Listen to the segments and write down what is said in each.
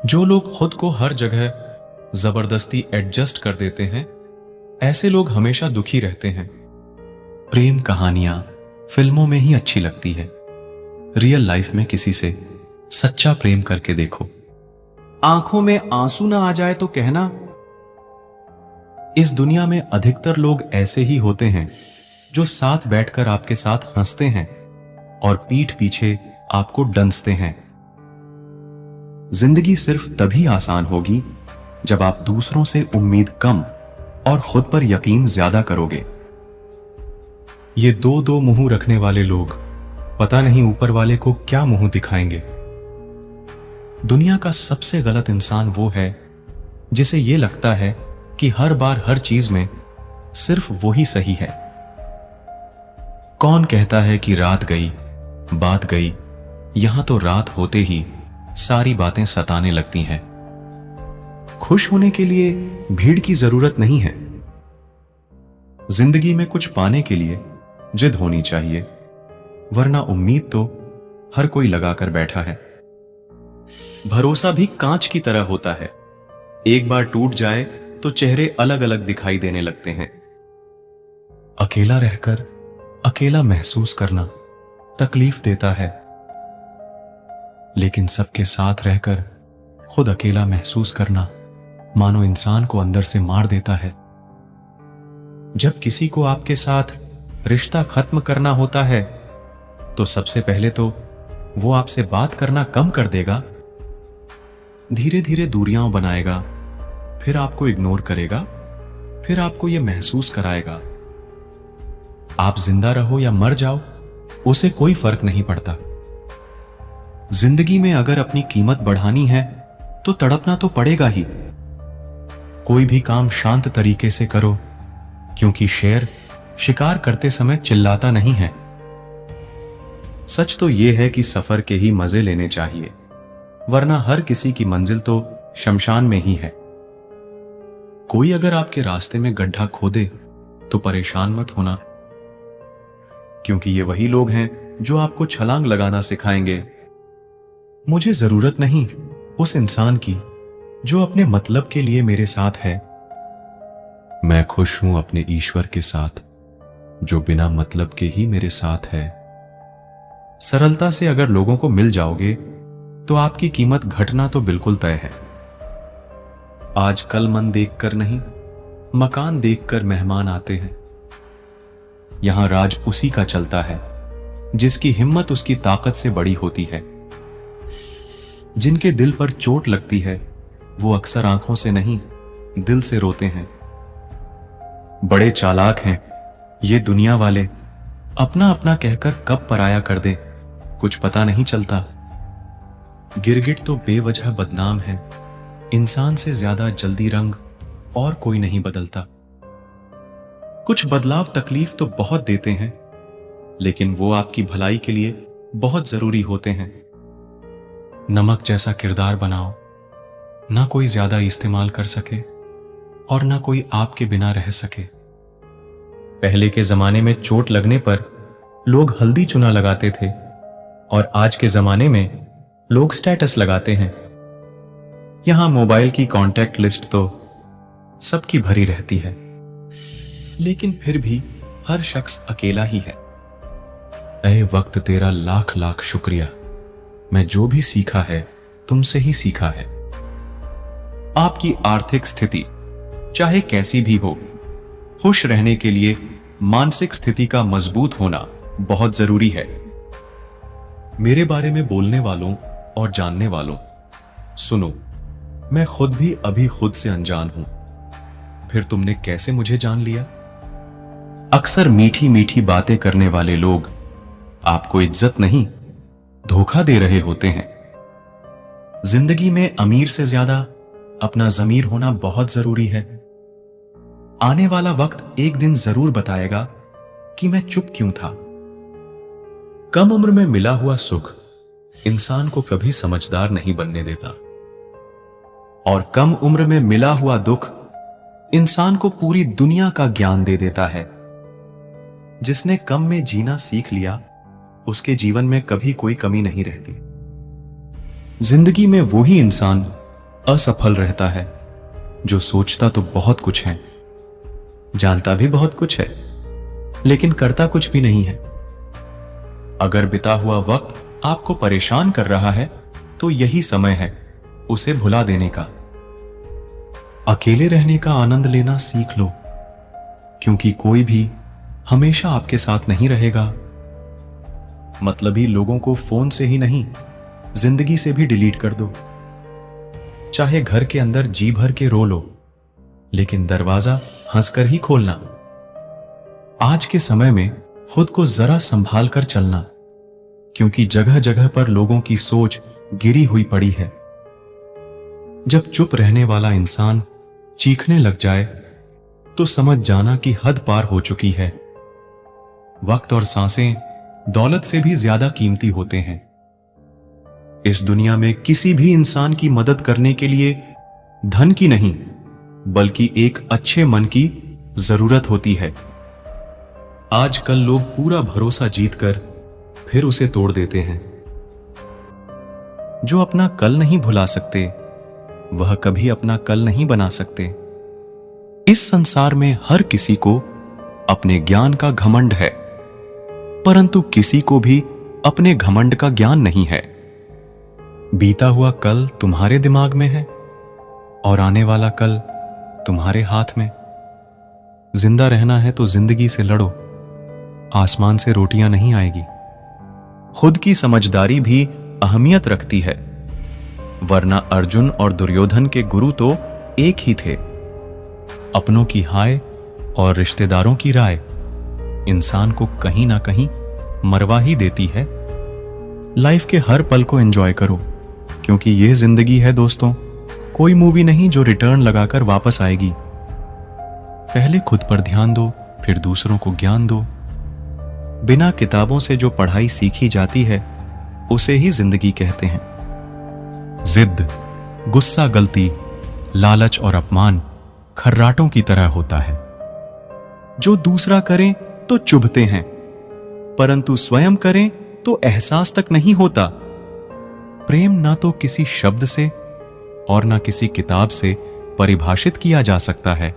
जो लोग खुद को हर जगह जबरदस्ती एडजस्ट कर देते हैं, ऐसे लोग हमेशा दुखी रहते हैं। प्रेम कहानियां फिल्मों में ही अच्छी लगती है। रियल लाइफ में किसी से सच्चा प्रेम करके देखो। आंखों में आंसू ना आ जाए तो कहना। इस दुनिया में अधिकतर लोग ऐसे ही होते हैं जो साथ बैठकर आपके साथ हंसते हैं और पीठ पीछे आपको डंसते हैं। जिंदगी सिर्फ तभी आसान होगी जब आप दूसरों से उम्मीद कम और खुद पर यकीन ज्यादा करोगे। ये दो मुंह रखने वाले लोग पता नहीं ऊपर वाले को क्या मुंह दिखाएंगे। दुनिया का सबसे गलत इंसान वो है जिसे ये लगता है कि हर बार हर चीज में सिर्फ वो ही सही है। कौन कहता है कि रात गई बात गई, यहां तो रात होते ही सारी बातें सताने लगती हैं। खुश होने के लिए भीड़ की जरूरत नहीं है। जिंदगी में कुछ पाने के लिए जिद होनी चाहिए, वरना उम्मीद तो हर कोई लगाकर बैठा है। भरोसा भी कांच की तरह होता है, एक बार टूट जाए तो चेहरे अलग अलग दिखाई देने लगते हैं। अकेला रहकर अकेला महसूस करना तकलीफ देता है, लेकिन सबके साथ रहकर खुद अकेला महसूस करना मानो इंसान को अंदर से मार देता है। जब किसी को आपके साथ रिश्ता खत्म करना होता है तो सबसे पहले तो वो आपसे बात करना कम कर देगा, धीरे धीरे दूरियां बनाएगा, फिर आपको इग्नोर करेगा, फिर आपको यह महसूस कराएगा आप जिंदा रहो या मर जाओ, उसे कोई फर्क नहीं पड़ता। जिंदगी में अगर अपनी कीमत बढ़ानी है तो तड़पना तो पड़ेगा ही। कोई भी काम शांत तरीके से करो, क्योंकि शेर शिकार करते समय चिल्लाता नहीं है। सच तो यह है कि सफर के ही मजे लेने चाहिए, वरना हर किसी की मंजिल तो शमशान में ही है। कोई अगर आपके रास्ते में गड्ढा खोदे तो परेशान मत होना, क्योंकि ये वही लोग हैं जो आपको छलांग लगाना सिखाएंगे। मुझे जरूरत नहीं उस इंसान की जो अपने मतलब के लिए मेरे साथ है। मैं खुश हूं अपने ईश्वर के साथ जो बिना मतलब के ही मेरे साथ है। सरलता से अगर लोगों को मिल जाओगे तो आपकी कीमत घटना तो बिल्कुल तय है। आज कल मन देखकर नहीं, मकान देखकर मेहमान आते हैं। यहां राज उसी का चलता है जिसकी हिम्मत उसकी ताकत से बड़ी होती है। जिनके दिल पर चोट लगती है वो अक्सर आंखों से नहीं, दिल से रोते हैं। बड़े चालाक हैं ये दुनिया वाले, अपना अपना कहकर कब पराया कर दे कुछ पता नहीं चलता। गिरगिट तो बेवजह बदनाम है, इंसान से ज्यादा जल्दी रंग और कोई नहीं बदलता। कुछ बदलाव तकलीफ तो बहुत देते हैं, लेकिन वो आपकी भलाई के लिए बहुत जरूरी होते हैं। नमक जैसा किरदार बनाओ, ना कोई ज्यादा इस्तेमाल कर सके और ना कोई आपके बिना रह सके। पहले के जमाने में चोट लगने पर लोग हल्दी चूना लगाते थे और आज के जमाने में लोग स्टेटस लगाते हैं। यहां मोबाइल की कांटेक्ट लिस्ट तो सबकी भरी रहती है, लेकिन फिर भी हर शख्स अकेला ही है। ऐ वक्त तेरा लाख लाख शुक्रिया, मैं जो भी सीखा है तुमसे ही सीखा है। आपकी आर्थिक स्थिति चाहे कैसी भी हो, खुश रहने के लिए मानसिक स्थिति का मजबूत होना बहुत जरूरी है। मेरे बारे में बोलने वालों और जानने वालों, सुनो, मैं खुद भी अभी खुद से अनजान हूं, फिर तुमने कैसे मुझे जान लिया? अक्सर मीठी मीठी बातें करने वाले लोग आपको इज्जत नहीं, धोखा दे रहे होते हैं। जिंदगी में अमीर से ज्यादा अपना ज़मीर होना बहुत जरूरी है। आने वाला वक्त एक दिन जरूर बताएगा कि मैं चुप क्यों था। कम उम्र में मिला हुआ सुख इंसान को कभी समझदार नहीं बनने देता, और कम उम्र में मिला हुआ दुख इंसान को पूरी दुनिया का ज्ञान दे देता है। जिसने कम में जीना सीख लिया, उसके जीवन में कभी कोई कमी नहीं रहती। जिंदगी में वही इंसान असफल रहता है, जो सोचता तो बहुत कुछ है, जानता भी बहुत कुछ है, लेकिन करता कुछ भी नहीं है। अगर बिता हुआ वक्त आपको परेशान कर रहा है तो यही समय है उसे भुला देने का। अकेले रहने का आनंद लेना सीख लो, क्योंकि कोई भी हमेशा आपके साथ नहीं रहेगा। मतलबी लोगों को फोन से ही नहीं, जिंदगी से भी डिलीट कर दो। चाहे घर के अंदर जी भर के रो लो, लेकिन दरवाजा हंसकर ही खोलना। आज के समय में खुद को जरा संभाल कर चलना, क्योंकि जगह जगह पर लोगों की सोच गिरी हुई पड़ी है। जब चुप रहने वाला इंसान चीखने लग जाए तो समझ जाना कि हद पार हो चुकी है। वक्त और सांसें दौलत से भी ज्यादा कीमती होते हैं। इस दुनिया में किसी भी इंसान की मदद करने के लिए धन की नहीं, बल्कि एक अच्छे मन की जरूरत होती है। आजकल लोग पूरा भरोसा जीतकर फिर उसे तोड़ देते हैं। जो अपना कल नहीं भुला सकते, वह कभी अपना कल नहीं बना सकते। इस संसार में हर किसी को अपने ज्ञान का घमंड है, परंतु किसी को भी अपने घमंड का ज्ञान नहीं है। बीता हुआ कल तुम्हारे दिमाग में है और आने वाला कल तुम्हारे हाथ में। जिंदा रहना है तो जिंदगी से लड़ो, आसमान से रोटियां नहीं आएगी। खुद की समझदारी भी अहमियत रखती है, वरना अर्जुन और दुर्योधन के गुरु तो एक ही थे। अपनों की हाय और रिश्तेदारों की राय इंसान को कहीं ना कहीं मरवा ही देती है। लाइफ के हर पल को एंजॉय करो, क्योंकि यह जिंदगी है दोस्तों, कोई मूवी नहीं जो रिटर्न लगाकर वापस आएगी। पहले खुद पर ध्यान दो, फिर दूसरों को ज्ञान दो। बिना किताबों से जो पढ़ाई सीखी जाती है उसे ही जिंदगी कहते हैं। जिद, गुस्सा, गलती, लालच और अपमान खर्राटों की तरह होता है, जो दूसरा करें तो चुभते हैं, परंतु स्वयं करें तो एहसास तक नहीं होता। प्रेम ना तो किसी शब्द से और ना किसी किताब से परिभाषित किया जा सकता है,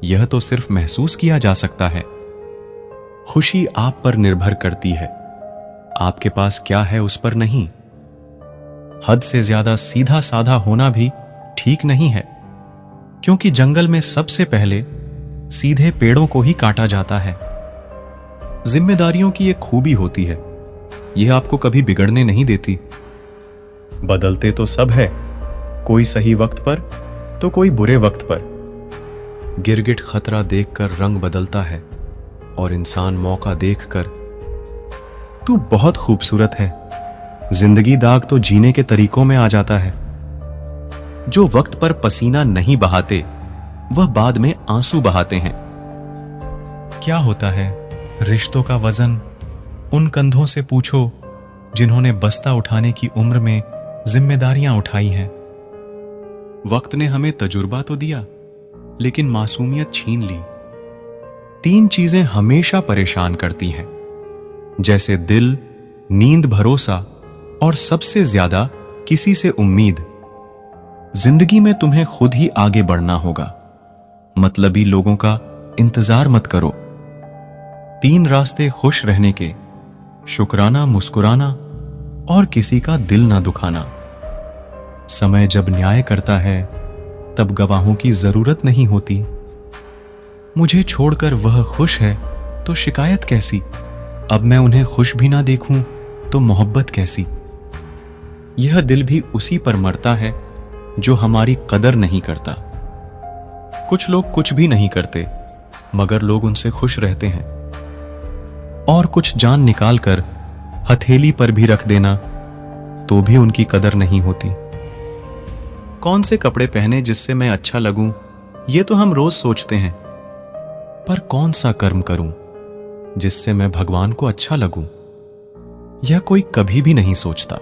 यह तो सिर्फ महसूस किया जा सकता है। खुशी आप पर निर्भर करती है, आपके पास क्या है उस पर नहीं। हद से ज्यादा सीधा साधा होना भी ठीक नहीं है, क्योंकि जंगल में सबसे पहले सीधे पेड़ों को ही काटा जाता है। जिम्मेदारियों की एक खूबी होती है, यह आपको कभी बिगड़ने नहीं देती। बदलते तो सब है, कोई सही वक्त पर तो कोई बुरे वक्त पर। गिरगिट खतरा देखकर रंग बदलता है और इंसान मौका देखकर तू बहुत खूबसूरत है। जिंदगी दाग तो जीने के तरीकों में आ जाता है। जो वक्त पर पसीना नहीं बहाते, वह बाद में आंसू बहाते हैं। क्या होता है रिश्तों का वजन? उन कंधों से पूछो जिन्होंने बस्ता उठाने की उम्र में जिम्मेदारियां उठाई हैं। वक्त ने हमें तजुर्बा तो दिया, लेकिन मासूमियत छीन ली। 3 चीजें हमेशा परेशान करती हैं, जैसे दिल, नींद, भरोसा और सबसे ज्यादा किसी से उम्मीद। जिंदगी में तुम्हें खुद ही आगे बढ़ना होगा, मतलबी लोगों का इंतजार मत करो। 3 रास्ते खुश रहने के: शुक्राना, मुस्कुराना और किसी का दिल ना दुखाना। समय जब न्याय करता है तब गवाहों की जरूरत नहीं होती। मुझे छोड़कर वह खुश है तो शिकायत कैसी? अब मैं उन्हें खुश भी ना देखूं तो मोहब्बत कैसी? यह दिल भी उसी पर मरता है जो हमारी कदर नहीं करता। कुछ लोग कुछ भी नहीं करते, मगर लोग उनसे खुश रहते हैं। और कुछ जान निकाल कर हथेली पर भी रख देना तो भी उनकी कदर नहीं होती। कौन से कपड़े पहने जिससे मैं अच्छा लगूं, ये तो हम रोज सोचते हैं, पर कौन सा कर्म करूं जिससे मैं भगवान को अच्छा लगूं, यह कोई कभी भी नहीं सोचता।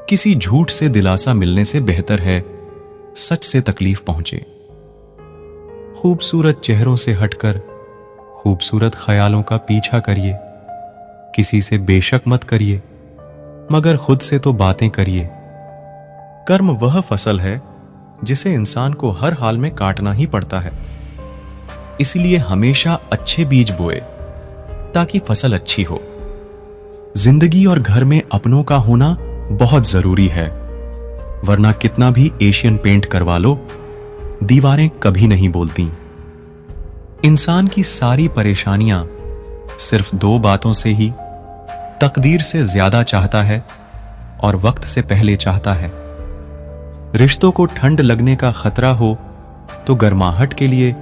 किसी झूठ से दिलासा मिलने से बेहतर है सच से तकलीफ पहुंचे। खूबसूरत चेहरों से हटकर खूबसूरत ख्यालों का पीछा करिए। किसी से बेशक मत करिए, मगर खुद से तो बातें करिए। कर्म वह फसल है जिसे इंसान को हर हाल में काटना ही पड़ता है। इसलिए हमेशा अच्छे बीज बोए ताकि फसल अच्छी हो। जिंदगी और घर में अपनों का होना बहुत जरूरी है, वरना कितना भी एशियन पेंट करवा लो, दीवारें कभी नहीं बोलती। इंसान की सारी परेशानियां सिर्फ दो बातों से ही तकदीर से ज्यादा चाहता है और वक्त से पहले चाहता है। रिश्तों को ठंड लगने का खतरा हो तो गर्माहट के लिए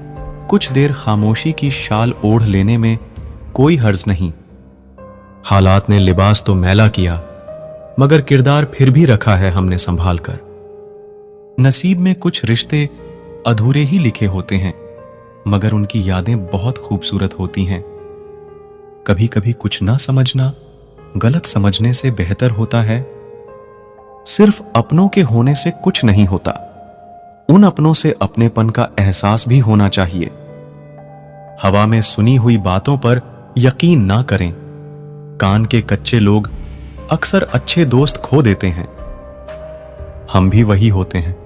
कुछ देर खामोशी की शाल ओढ़ लेने में कोई हर्ज नहीं। हालात ने लिबास तो मैला किया, मगर किरदार फिर भी रखा है हमने संभाल कर। नसीब में कुछ रिश्ते अधूरे ही लिखे होते हैं, मगर उनकी यादें बहुत खूबसूरत होती हैं। कभी कभी कुछ ना समझना गलत समझने से बेहतर होता है। सिर्फ अपनों के होने से कुछ नहीं होता, उन अपनों से अपनेपन का एहसास भी होना चाहिए। हवा में सुनी हुई बातों पर यकीन ना करें। कान के कच्चे लोग अक्सर अच्छे दोस्त खो देते हैं। हम भी वही होते हैं,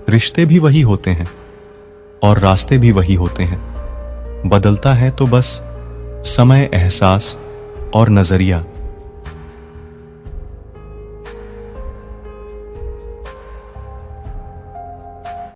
रिश्ते भी वही होते हैं और रास्ते भी वही होते हैं। बदलता है तो बस समय, एहसास और नजरिया।